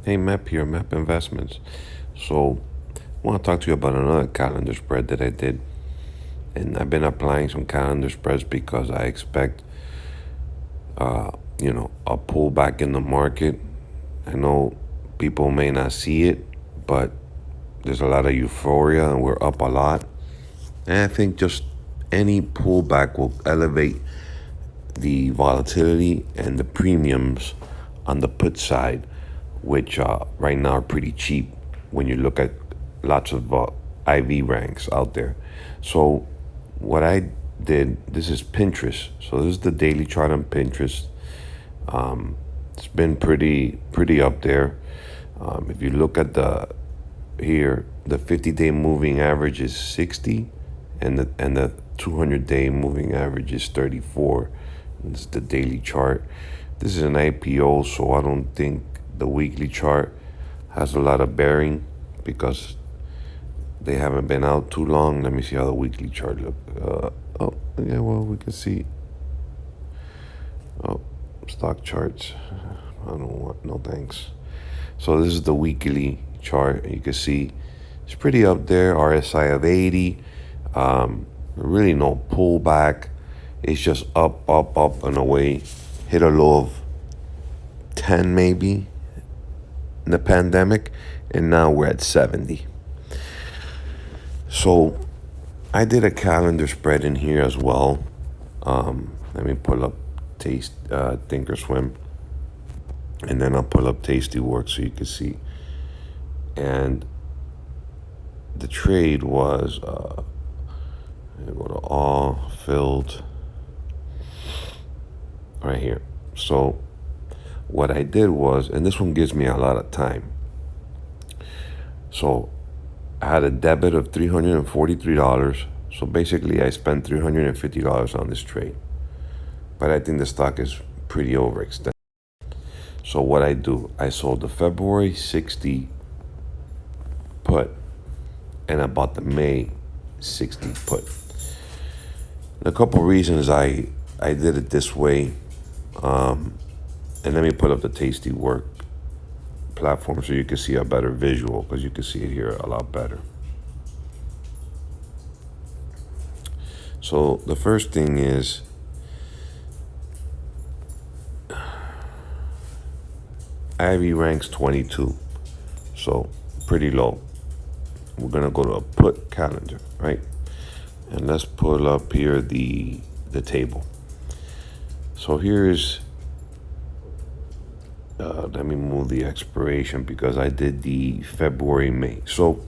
Hey, Map here, Map Investments. So, I want to talk to you about another calendar spread that I did. And I've been applying some calendar spreads because I expect, a pullback in the market. I know people may not see it, but there's a lot of euphoria and we're up a lot. And I think just any pullback will elevate the volatility and the premiums on the put side, which right now are pretty cheap when you look at lots of IV ranks out there. So what I did, this is Pinterest. So this is the daily chart on Pinterest. It's been pretty up there. If you look at the 50-day moving average is 60, and the 200-day moving average is 34. This is the daily chart. This is an IPO, so I don't think the weekly chart has a lot of bearing because they haven't been out too long. Let me see how the weekly chart look. We can see. Oh, stock charts. I don't want, no thanks. So this is the weekly chart. You can see it's pretty up there. RSI of 80. Really no pullback. It's just up, and away. Hit a low of 10 maybe in the pandemic, and now we're at 70. So I did a calendar spread in here as well. Let me pull up Thinkorswim, and then I'll pull up Tastyworks so you can see. And the trade was go to all filled right here. So what I did was, and this one gives me a lot of time. So I had a debit of $343. So basically I spent $350 on this trade. But I think the stock is pretty overextended. So what I do, I sold the February 60 put, and I bought the May 60 put. And a couple reasons I did it this way. And let me put up the Tastywork platform so you can see a better visual, because you can see it here a lot better. So the first thing is IV ranks 22, so pretty low. We're gonna go to a put calendar, right? And let's pull up here the table. So here's let me move the expiration because I did the February, May. So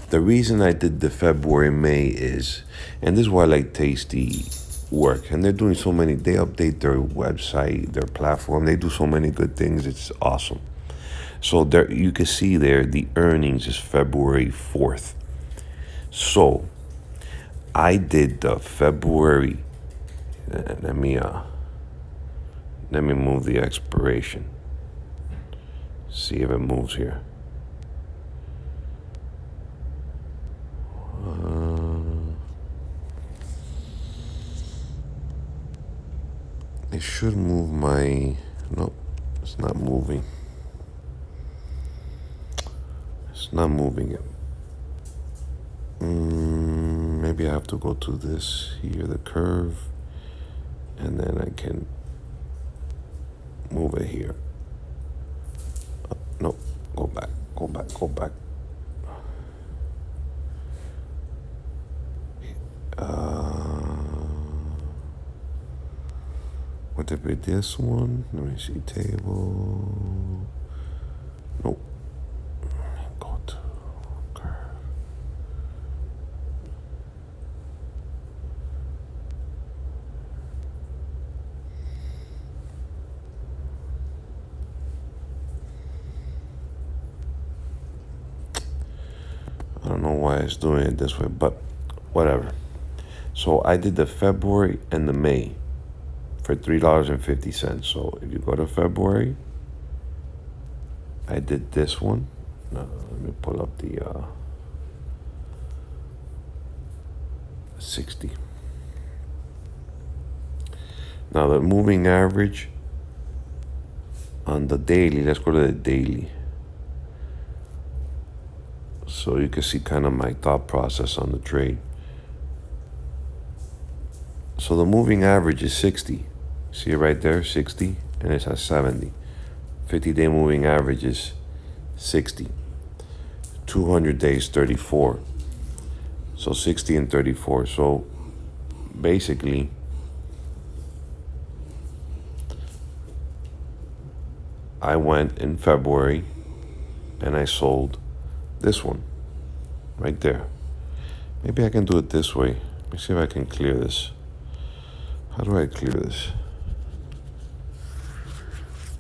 the reason I did the February, May is, and this is why I like Tastywork, and they're doing so many, they update their website, their platform, they do so many good things, it's awesome. So there, you can see there, the earnings is February 4th. So I did the February, let me move the expiration. See if it moves here. It should move my, no, it's not moving. It's not moving it. Maybe I have to go to this here, the curve, and then I can move it here. No, go back. Would it be this one? Let me see, table. Nope. Go to curve. I don't know why it's doing it this way, but whatever. So I did the February and the May for $3.50. So if you go to February, I did this one. Let me pull up the 60. Now the moving average on the daily, let's go to the daily. so you can see kind of my thought process on the trade. So the moving average is 60. See it right there, 60, and it's at 70. 50-day moving average is 60. 200 days, 34. So 60 and 34. So basically, I went in February and I sold this one right there. Maybe I can do it this way. Let me see if I can clear this. How do I clear this?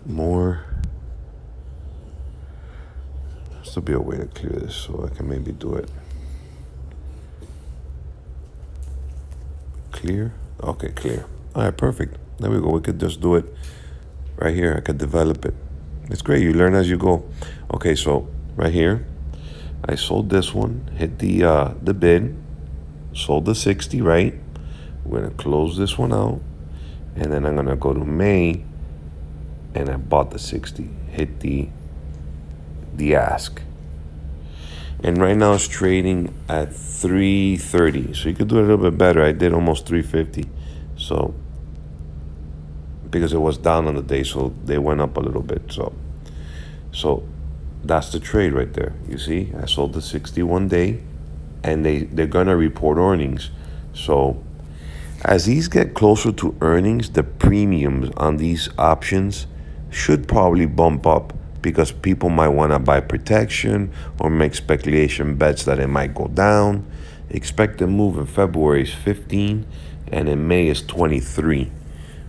More. There's to be a way to clear this so I can maybe do it. Clear? Okay, clear. All right, perfect. There we go. We could just do it right here. I could develop it. It's great. You learn as you go. Okay, so right here, I sold this one, hit the bid, sold the 60, right? We're gonna close this one out, and then I'm gonna go to May, and I bought the 60, hit the ask. And right now it's trading at 330. So you could do it a little bit better. I did almost 350. So because it was down on the day, so they went up a little bit. So that's the trade right there. You see, I sold the 61 day, and they're gonna report earnings. So as these get closer to earnings, the premiums on these options should probably bump up, because people might want to buy protection or make speculation bets that it might go down. Expected move in February is 15, and in May is 23.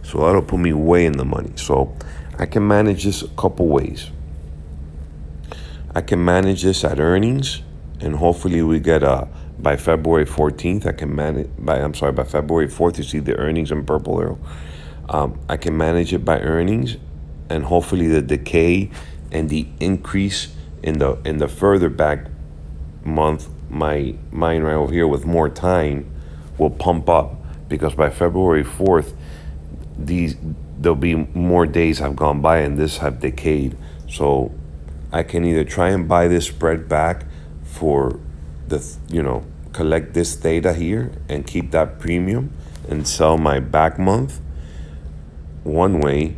So that'll put me way in the money. So I can manage this a couple ways. I can manage this at earnings, and hopefully we get by February 14th. I can manage by February 4th. You see the earnings in purple arrow. I can manage it by earnings, and hopefully the decay and the increase in the further back month, my mine right over here with more time, will pump up, because by February 4th, there'll be more days have gone by and this have decayed. So I can either try and buy this spread back for collect this theta here and keep that premium and sell my back month one way,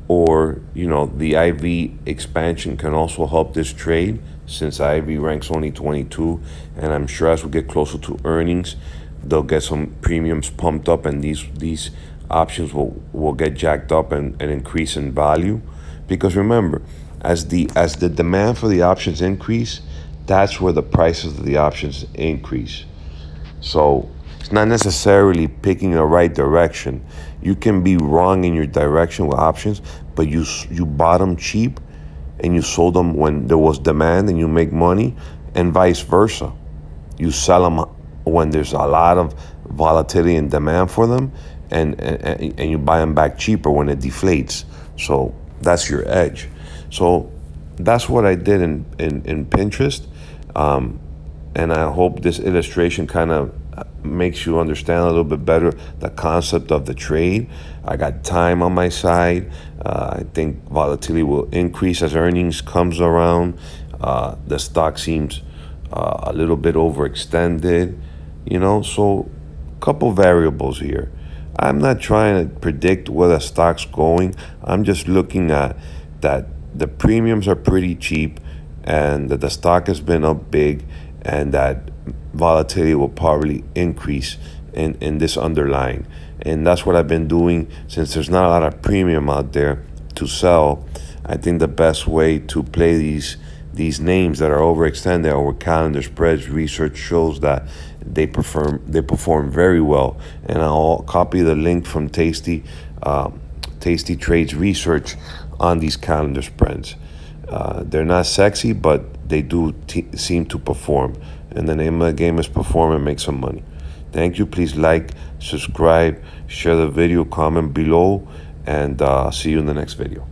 or the IV expansion can also help this trade, since IV ranks only 22, and I'm sure as we get closer to earnings, they'll get some premiums pumped up, and these options will get jacked up and increase in value. Because remember, as the demand for the options increase, that's where the prices of the options increase. So it's not necessarily picking the right direction. You can be wrong in your direction with options, but you bought them cheap and you sold them when there was demand and you make money, and vice versa. You sell them when there's a lot of volatility and demand for them, and you buy them back cheaper when it deflates. So that's your edge. So that's what I did in Pinterest. And I hope this illustration kind of makes you understand a little bit better the concept of the trade. I got time on my side. I think volatility will increase as earnings comes around. The stock seems a little bit overextended, so a couple variables here. I'm not trying to predict where the stock's going. I'm just looking at that the premiums are pretty cheap, and that the stock has been up big, and that volatility will probably increase in this underlying. And that's what I've been doing. Since there's not a lot of premium out there to sell, I think the best way to play these names that are overextended over calendar spreads, research shows that they perform very well. And I'll copy the link from Tasty Trades research on these calendar spreads. They're not sexy, but they do seem to perform. And the name of the game is perform and make some money. Thank you. Please like, subscribe, share the video, comment below, and see you in the next video.